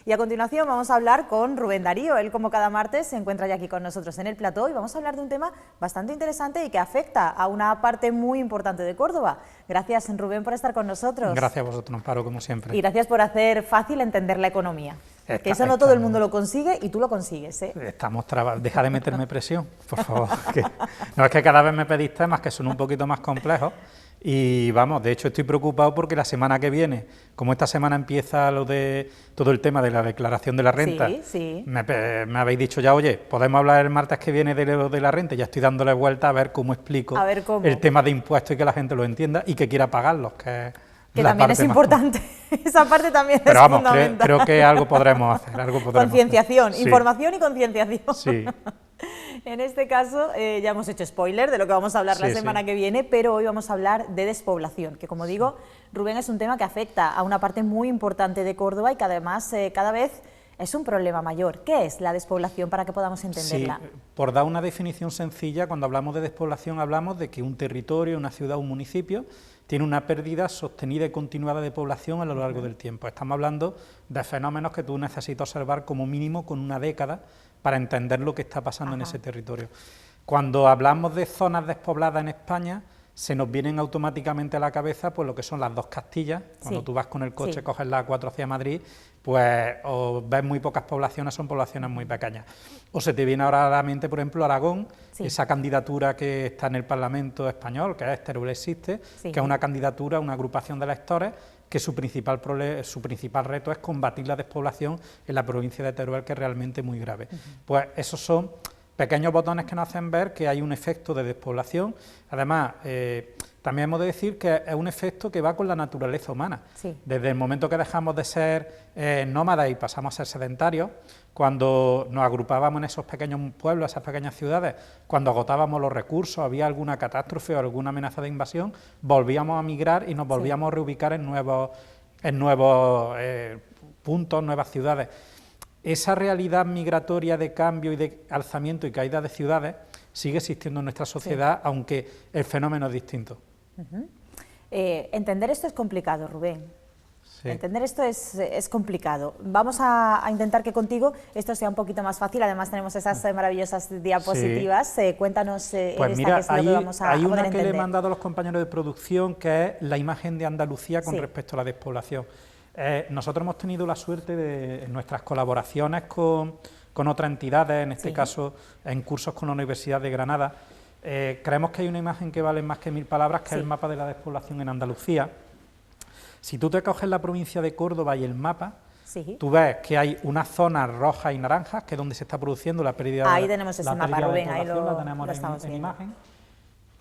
Y a continuación vamos a hablar con Rubén Darío. Él, como cada martes, se encuentra ya aquí con nosotros en el plató y vamos a hablar de un tema bastante interesante y que afecta a una parte muy importante de Córdoba. Gracias, Rubén, por estar con nosotros. Gracias a vosotros, Amparo, como siempre. Y gracias por hacer fácil entender la economía. Que eso no todo el mundo lo consigue y tú lo consigues, ¿eh? Deja de meterme presión, por favor. No, es que cada vez me pedís temas que son un poquito más complejos y vamos, de hecho estoy preocupado porque la semana que viene, como esta semana empieza lo de todo el tema de la declaración de la renta, sí. Me habéis dicho ya, oye, podemos hablar el martes que viene de la renta, ya estoy dándole vuelta a ver cómo explico el tema de impuestos y que la gente lo entienda y que quiera pagarlos, que también es importante, esa parte también pero es vamos, fundamental. creo que algo podremos hacer, Concienciación, sí. Información y concienciación. Sí. En este caso ya hemos hecho spoiler de lo que vamos a hablar la semana que viene, pero hoy vamos a hablar de despoblación, que como digo, Rubén, es un tema que afecta a una parte muy importante de Córdoba y que además cada vez es un problema mayor. ¿Qué es la despoblación para que podamos entenderla? Sí, por dar una definición sencilla, cuando hablamos de despoblación hablamos de que un territorio, una ciudad, un municipio tiene una pérdida sostenida y continuada de población a lo largo del tiempo. Estamos hablando de fenómenos que tú necesitas observar como mínimo con una década para entender lo que está pasando en ese territorio. Cuando hablamos de zonas despobladas en España, se nos vienen automáticamente a la cabeza pues lo que son las dos Castillas. Cuando tú vas con el coche, coges la A4 hacia Madrid, pues o ves muy pocas poblaciones, son poblaciones muy pequeñas. O se te viene ahora a la mente, por ejemplo, Aragón, esa candidatura que está en el Parlamento español, que es Teruel Existe, que es una candidatura, una agrupación de electores, que su principal reto es combatir la despoblación en la provincia de Teruel, que es realmente muy grave. Pues esos son pequeños botones que nos hacen ver que hay un efecto de despoblación. Además, también hemos de decir que es un efecto que va con la naturaleza humana. Desde el momento que dejamos de ser nómadas y pasamos a ser sedentarios, cuando nos agrupábamos en esos pequeños pueblos, esas pequeñas ciudades, cuando agotábamos los recursos, había alguna catástrofe o alguna amenaza de invasión, volvíamos a migrar y nos volvíamos a reubicar en nuevos puntos, nuevas ciudades. Esa realidad migratoria de cambio y de alzamiento y caída de ciudades sigue existiendo en nuestra sociedad, aunque el fenómeno es distinto. Entender esto es complicado, Rubén. Entender esto es complicado. Vamos a intentar que contigo esto sea un poquito más fácil. Además tenemos esas maravillosas diapositivas. Cuéntanos pues mira, qué es lo que vamos a hay poder una que entender. le he mandado a los compañeros de producción, que es la imagen de Andalucía con respecto a la despoblación. Nosotros hemos tenido la suerte de, en nuestras colaboraciones con otras entidades, en este caso en cursos con la Universidad de Granada, creemos que hay una imagen que vale más que 1000 palabras, que es el mapa de la despoblación en Andalucía. Si tú te coges la provincia de Córdoba y el mapa, tú ves que hay unas zonas rojas y naranjas, que es donde se está produciendo la pérdida ahí tenemos ese mapa, Rubén, ahí lo tenemos estamos en imagen,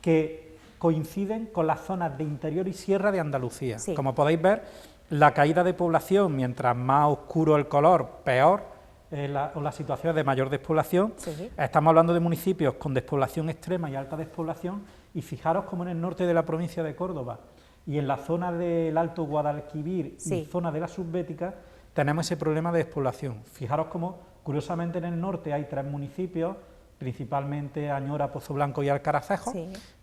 que coinciden con las zonas de interior y sierra de Andalucía. Como podéis ver, la caída de población, mientras más oscuro el color, peor la situación de mayor despoblación. Estamos hablando de municipios con despoblación extrema y alta despoblación, y fijaros como en el norte de la provincia de Córdoba y en la zona del Alto Guadalquivir y zona de la Subbética tenemos ese problema de despoblación. Fijaros como, curiosamente, en el norte hay 3 municipios, principalmente Añora, Pozoblanco y Alcaracejo,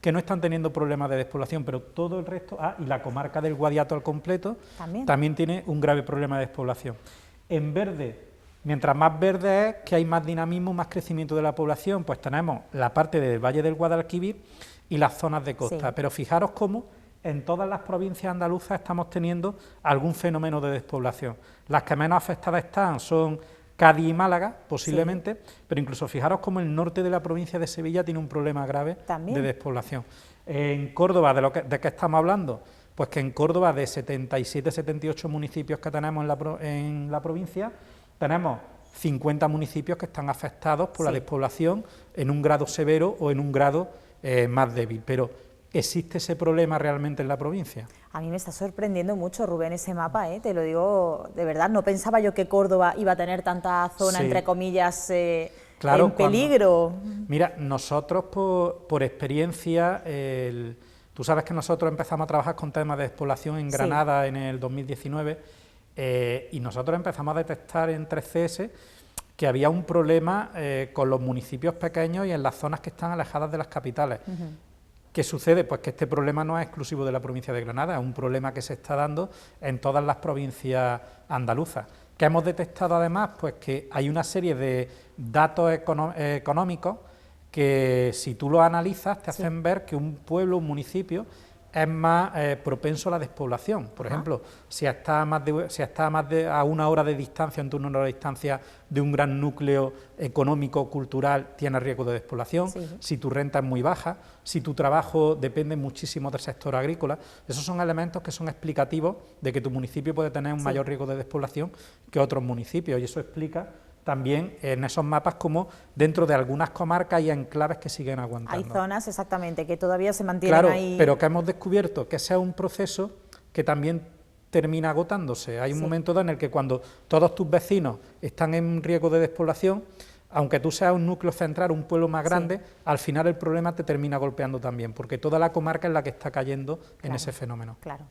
que no están teniendo problemas de despoblación, pero todo el resto, y la comarca del Guadiato al completo, también tiene un grave problema de despoblación. En verde, mientras más verde es, que hay más dinamismo, más crecimiento de la población, pues tenemos la parte del Valle del Guadalquivir y las zonas de costa, pero fijaros cómo en todas las provincias andaluzas estamos teniendo algún fenómeno de despoblación. Las que menos afectadas están son Cádiz y Málaga, posiblemente, pero incluso fijaros cómo el norte de la provincia de Sevilla tiene un problema grave de despoblación. En Córdoba, ¿de qué estamos hablando? Pues que en Córdoba, de 77, 78 municipios que tenemos en la provincia, tenemos 50 municipios que están afectados por la despoblación en un grado severo o en un grado más débil, pero ¿existe ese problema realmente en la provincia? A mí me está sorprendiendo mucho, Rubén, ese mapa, te lo digo de verdad. No pensaba yo que Córdoba iba a tener tanta zona, entre comillas, en peligro. Mira, nosotros por experiencia, tú sabes que nosotros empezamos a trabajar con temas de despoblación en Granada en el 2019, y nosotros empezamos a detectar en 3CS que había un problema con los municipios pequeños y en las zonas que están alejadas de las capitales. ¿Qué sucede? Pues que este problema no es exclusivo de la provincia de Granada, es un problema que se está dando en todas las provincias andaluzas. ¿Qué hemos detectado además? Pues que hay una serie de datos económicos que, si tú los analizas, te hacen ver que un pueblo, un municipio, es más propenso a la despoblación. Por ejemplo, si está a una hora de distancia, en una hora de distancia de un gran núcleo económico, cultural, tiene riesgo de despoblación. Si tu renta es muy baja, si tu trabajo depende muchísimo del sector agrícola, esos son elementos que son explicativos de que tu municipio puede tener un mayor riesgo de despoblación que otros municipios, y eso explica también en esos mapas como dentro de algunas comarcas hay enclaves que siguen aguantando. Hay zonas, exactamente, que todavía se mantienen ahí. Pero que hemos descubierto que ese es un proceso que también termina agotándose. Hay un momento dado en el que cuando todos tus vecinos están en riesgo de despoblación, aunque tú seas un núcleo central, un pueblo más grande, al final el problema te termina golpeando también, porque toda la comarca es la que está cayendo en ese fenómeno. Claro.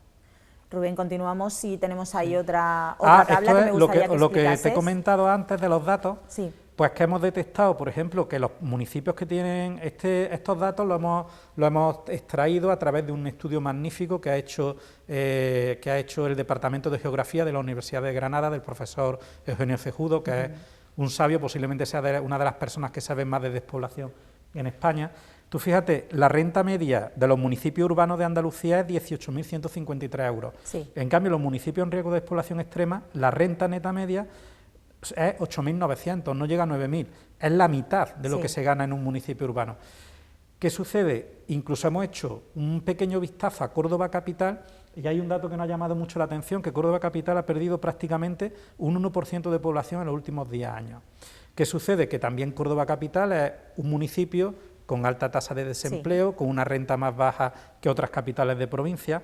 Rubén, continuamos y tenemos ahí otra tabla que me gustaría que lo que te he comentado antes de los datos, sí. Pues que hemos detectado, por ejemplo, que los municipios que tienen estos datos lo hemos extraído a través de un estudio magnífico que ha hecho el Departamento de Geografía de la Universidad de Granada, del profesor Eugenio Cejudo, que es un sabio, posiblemente sea una de las personas que saben más de despoblación en España. Tú fíjate, la renta media de los municipios urbanos de Andalucía es 18.153 euros. Sí. En cambio, los municipios en riesgo de despoblación extrema, la renta neta media es 8.900, no llega a 9.000. Es la mitad de lo que se gana en un municipio urbano. ¿Qué sucede? Incluso hemos hecho un pequeño vistazo a Córdoba capital y hay un dato que nos ha llamado mucho la atención, que Córdoba capital ha perdido prácticamente un 1% de población en los últimos 10 años. ¿Qué sucede? Que también Córdoba capital es un municipio con alta tasa de desempleo, con una renta más baja que otras capitales de provincia.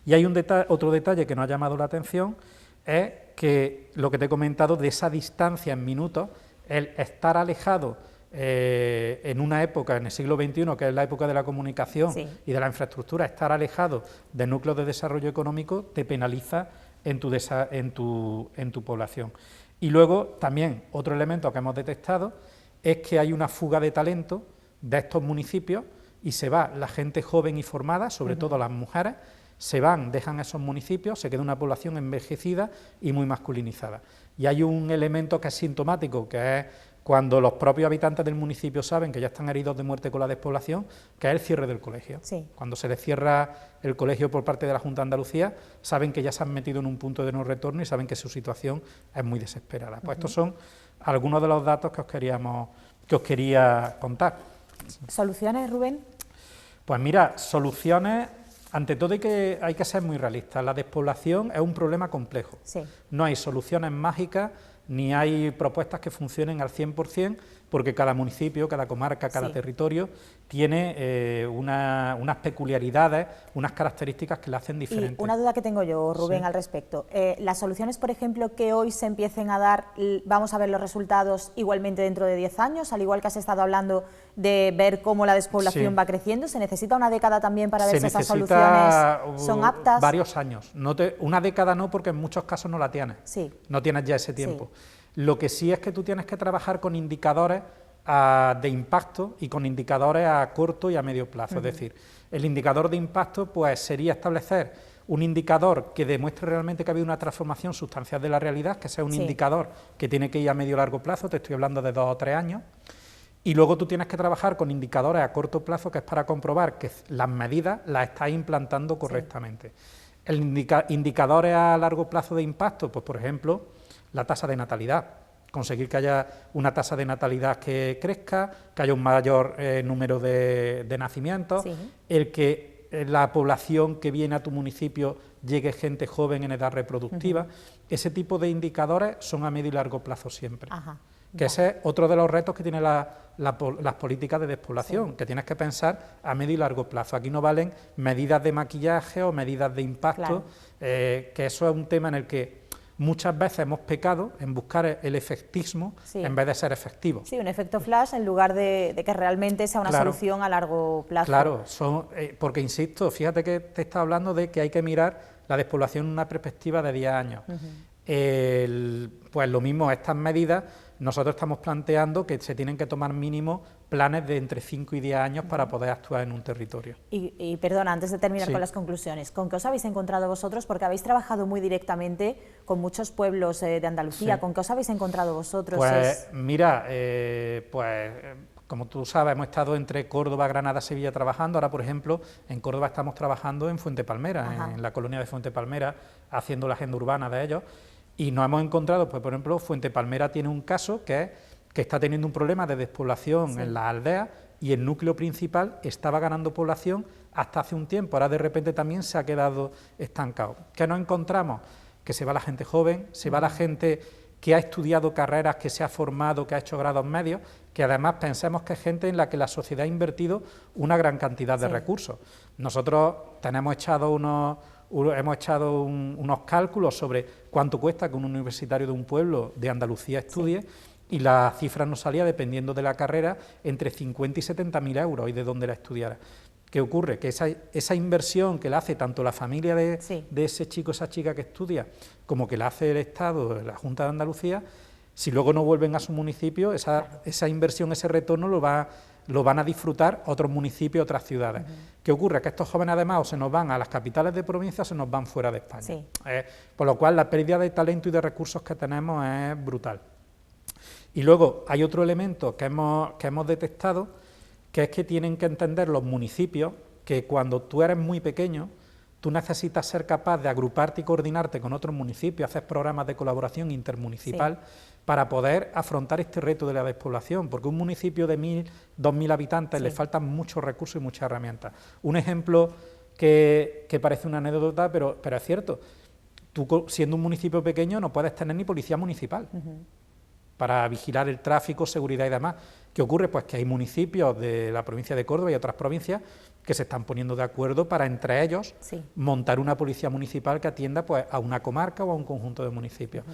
Y hay otro detalle que nos ha llamado la atención, es que lo que te he comentado de esa distancia en minutos, el estar alejado en una época, en el siglo XXI, que es la época de la comunicación y de la infraestructura, estar alejado de núcleos de desarrollo económico te penaliza en tu población. Y luego también otro elemento que hemos detectado es que hay una fuga de talento de estos municipios y se va la gente joven y formada, sobre todo las mujeres, se van, dejan esos municipios, se queda una población envejecida y muy masculinizada. Y hay un elemento que es sintomático, que es cuando los propios habitantes del municipio saben que ya están heridos de muerte con la despoblación, que es el cierre del colegio. Cuando se les cierra el colegio por parte de la Junta de Andalucía, saben que ya se han metido en un punto de no retorno y saben que su situación es muy desesperada. Pues estos son algunos de los datos que os quería contar. ¿Soluciones, Rubén? Pues mira, soluciones, ante todo hay que ser muy realistas. La despoblación es un problema complejo. No hay soluciones mágicas, ni hay propuestas que funcionen al 100%, porque cada municipio, cada comarca, cada territorio tiene unas peculiaridades, unas características que la hacen diferente. Y una duda que tengo yo, Rubén, al respecto. Las soluciones, por ejemplo, que hoy se empiecen a dar, ¿vamos a ver los resultados igualmente dentro de 10 años? Al igual que has estado hablando de ver cómo la despoblación va creciendo, ¿se necesita una década también para ver si esas soluciones son aptas? Varios años. Una década no, porque en muchos casos no la tienes. No tienes ya ese tiempo. Lo que sí es que tú tienes que trabajar con indicadores de impacto y con indicadores a corto y a medio plazo. Es decir, el indicador de impacto pues sería establecer un indicador que demuestre realmente que ha habido una transformación sustancial de la realidad, que sea un indicador que tiene que ir a medio y largo plazo, te estoy hablando de 2 o 3 años, y luego tú tienes que trabajar con indicadores a corto plazo, que es para comprobar que las medidas las estás implantando correctamente. Indicadores a largo plazo de impacto, pues por ejemplo, la tasa de natalidad, conseguir que haya una tasa de natalidad que crezca, que haya un mayor número de nacimientos, el que la población que viene a tu municipio llegue gente joven en edad reproductiva. Ese tipo de indicadores son a medio y largo plazo siempre. Que ese es otro de los retos que tiene las políticas de despoblación, que tienes que pensar a medio y largo plazo. Aquí no valen medidas de maquillaje o medidas de impacto, que eso es un tema en el que muchas veces hemos pecado en buscar el efectismo en vez de ser efectivo. Sí, un efecto flash en lugar de que realmente sea una solución a largo plazo. Claro, porque insisto, fíjate que te está hablando de que hay que mirar la despoblación en una perspectiva de 10 años. Pues lo mismo, estas medidas nosotros estamos planteando que se tienen que tomar mínimo planes de entre 5 y 10 años para poder actuar en un territorio. Y perdona, antes de terminar con las conclusiones, ¿con qué os habéis encontrado vosotros? Porque habéis trabajado muy directamente con muchos pueblos de Andalucía, ¿con qué os habéis encontrado vosotros? Pues mira, como tú sabes, hemos estado entre Córdoba, Granada, Sevilla trabajando. Ahora, por ejemplo, en Córdoba estamos trabajando en Fuente Palmera, en la colonia de Fuente Palmera, haciendo la agenda urbana de ellos. Y nos hemos encontrado, pues por ejemplo, Fuente Palmera tiene un caso que está teniendo un problema de despoblación en las aldeas, y el núcleo principal estaba ganando población hasta hace un tiempo. Ahora de repente también se ha quedado estancado. ¿Qué nos encontramos? Que se va la gente joven, se va la gente que ha estudiado carreras, que se ha formado, que ha hecho grados medios, que además pensemos que es gente en la que la sociedad ha invertido una gran cantidad de recursos. Nosotros hemos echado unos cálculos sobre cuánto cuesta que un universitario de un pueblo de Andalucía estudie, y la cifra nos salía, dependiendo de la carrera, entre 50 y 70.000 euros y de dónde la estudiara. ¿Qué ocurre? Que esa inversión que la hace tanto la familia de ese chico, esa chica que estudia, como que la hace el Estado, la Junta de Andalucía, si luego no vuelven a su municipio, esa inversión, ese retorno lo van a disfrutar otros municipios, otras ciudades. ¿Qué ocurre? Que estos jóvenes además o se nos van a las capitales de provincia o se nos van fuera de España. Por lo cual la pérdida de talento y de recursos que tenemos es brutal. Y luego hay otro elemento que hemos detectado, que es que tienen que entender los municipios que cuando tú eres muy pequeño, tú necesitas ser capaz de agruparte y coordinarte con otros municipios, hacer programas de colaboración intermunicipal para poder afrontar este reto de la despoblación, porque un municipio de 1.000, 2.000 habitantes le faltan muchos recursos y muchas herramientas. Un ejemplo que parece una anécdota, pero es cierto, tú siendo un municipio pequeño no puedes tener ni policía municipal para vigilar el tráfico, seguridad y demás. ¿Qué ocurre? Pues que hay municipios de la provincia de Córdoba y otras provincias que se están poniendo de acuerdo para, entre ellos, montar una policía municipal que atienda pues a una comarca o a un conjunto de municipios.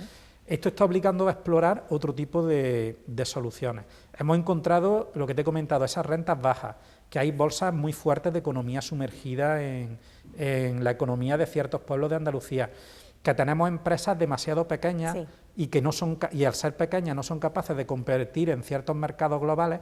Esto está obligando a explorar otro tipo de soluciones. Hemos encontrado, lo que te he comentado, esas rentas bajas, que hay bolsas muy fuertes de economía sumergida en la economía de ciertos pueblos de Andalucía, que tenemos empresas demasiado pequeñas y al ser pequeñas no son capaces de competir en ciertos mercados globales,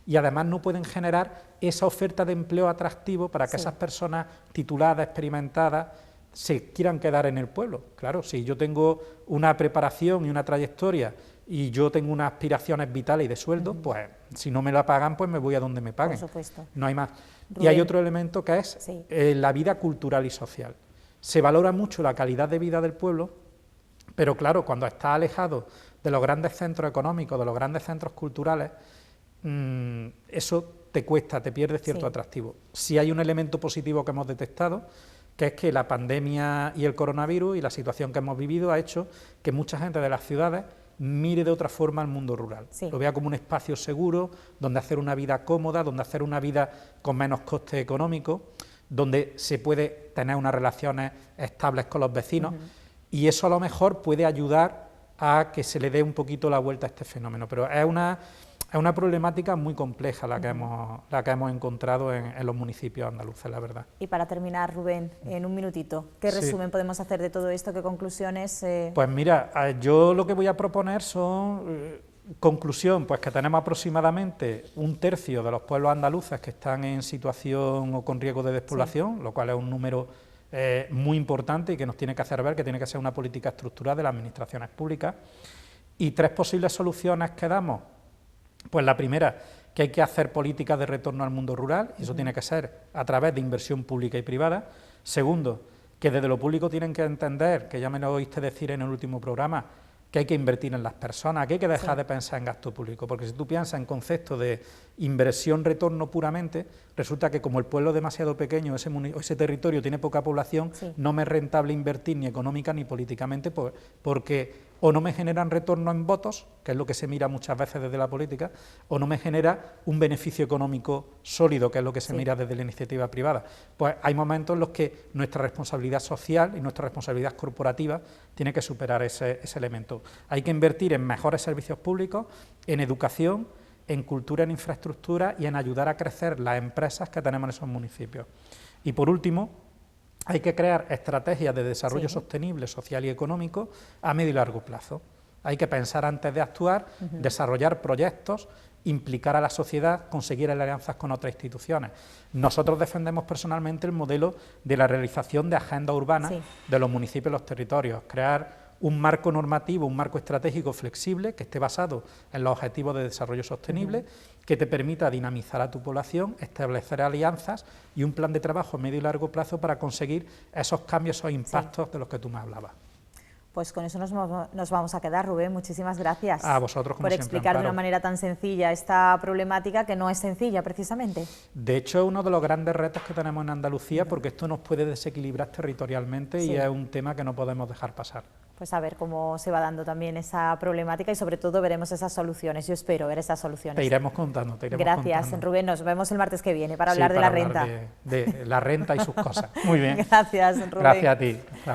y además no pueden generar esa oferta de empleo atractivo para que esas personas tituladas, experimentadas, se quieran quedar en el pueblo. Claro, si yo tengo una preparación y una trayectoria y yo tengo unas aspiraciones vitales y de sueldo, pues si no me la pagan, pues me voy a donde me paguen. Por supuesto. No hay más. Rubén. Y hay otro elemento que es la vida cultural y social. Se valora mucho la calidad de vida del pueblo, pero claro, cuando está alejado de los grandes centros económicos, de los grandes centros culturales, eso te cuesta, te pierde cierto atractivo. Sí hay un elemento positivo que hemos detectado, que es que la pandemia y el coronavirus y la situación que hemos vivido ha hecho que mucha gente de las ciudades mire de otra forma al mundo rural, lo vea como un espacio seguro, donde hacer una vida cómoda, donde hacer una vida con menos coste económico, donde se puede tener unas relaciones estables con los vecinos, y eso a lo mejor puede ayudar a que se le dé un poquito la vuelta a este fenómeno, pero es una problemática muy compleja la que hemos encontrado en los municipios andaluces, la verdad. Y para terminar, Rubén, en un minutito, ¿qué resumen podemos hacer de todo esto? ¿Qué conclusiones? Pues mira, yo lo que voy a proponer son... conclusión, pues que tenemos aproximadamente 1/3 de los pueblos andaluces que están en situación o con riesgo de despoblación, lo cual es un número muy importante y que nos tiene que hacer ver que tiene que ser una política estructural de las administraciones públicas. Y 3 posibles soluciones que damos. Pues la primera, que hay que hacer políticas de retorno al mundo rural, y eso tiene que ser a través de inversión pública y privada. Segundo, que desde lo público tienen que entender, que ya me lo oíste decir en el último programa, que hay que invertir en las personas, que hay que dejar de pensar en gasto público, porque si tú piensas en conceptos de inversión-retorno puramente, resulta que como el pueblo es demasiado pequeño, ese territorio tiene poca población, no me es rentable invertir ni económica ni políticamente, porque o no me generan retorno en votos, que es lo que se mira muchas veces desde la política, o no me genera un beneficio económico sólido, que es lo que se mira desde la iniciativa privada. Pues hay momentos en los que nuestra responsabilidad social y nuestra responsabilidad corporativa tiene que superar ese elemento. Hay que invertir en mejores servicios públicos, en educación, en cultura, en infraestructura y en ayudar a crecer las empresas que tenemos en esos municipios. Y por último, hay que crear estrategias de desarrollo sostenible, social y económico a medio y largo plazo. hay que pensar antes de actuar, desarrollar proyectos, implicar a la sociedad, conseguir alianzas con otras instituciones. Nosotros defendemos personalmente el modelo de la realización de agendas urbanas de los municipios y los territorios, crear un marco normativo, un marco estratégico flexible que esté basado en los objetivos de desarrollo sostenible, que te permita dinamizar a tu población, establecer alianzas y un plan de trabajo a medio y largo plazo para conseguir esos cambios, esos impactos de los que tú me hablabas. Pues con eso nos vamos a quedar, Rubén. Muchísimas gracias a vosotros, como por siempre, explicar Amparo, de una manera tan sencilla esta problemática, que no es sencilla, precisamente. De hecho, es uno de los grandes retos que tenemos en Andalucía, porque esto nos puede desequilibrar territorialmente y es un tema que no podemos dejar pasar. Pues a ver cómo se va dando también esa problemática y sobre todo veremos esas soluciones. Yo espero ver esas soluciones. Te iremos contando, Gracias, Rubén. Nos vemos el martes que viene para hablar de la renta. De la renta y sus cosas. Muy bien. Gracias, Rubén. Gracias a ti.